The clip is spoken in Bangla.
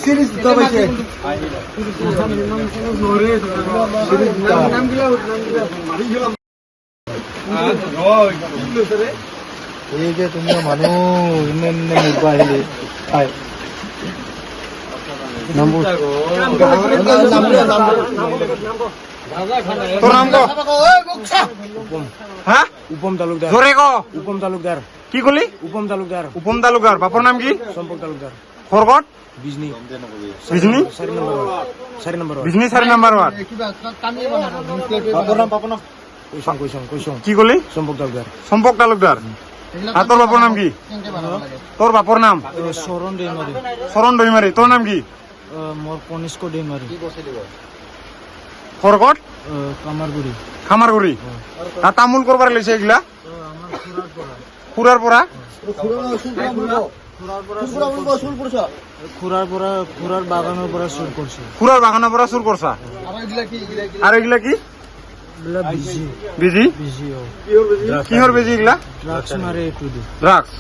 সিরিজ দবাইছে এই যে তুমি মানুহ ইনে ইনে মুরবা আহিলে হয় তোর নাম ক হ্যাঁ উপম তালুকদার জোরে ক উপম তালুকদার কি কলি উপম তালুকদার উপম তালুকদার বাপর নাম কি সম্পক তালুকদার খড়গট বিজনি বিজনি 4 নম্বর বিজনি 4 নাম্বার ওয়ার্ড বাপর নাম কৈছং কি কলি সম্পক তালুকদার সম্পক তালুকদার আর তোর বাপর নাম কি তোর বাপর নাম শরণ দেমারি শরণ দৈমারি তোর নাম কি মোর কনিষ্ক দেমারি খড়গট কামারগুড়ি খামারগুড়ি আর তামুল করবার লেছে এগুলা খুরার পরা খুরার বাগানের পরা শুরু করছে খুরার বাগানের পরা শুরু করছা আর এগুলা কি বিজি কিহর বেজি এগুলা ড্রাগস মারে একটু ড্রাগস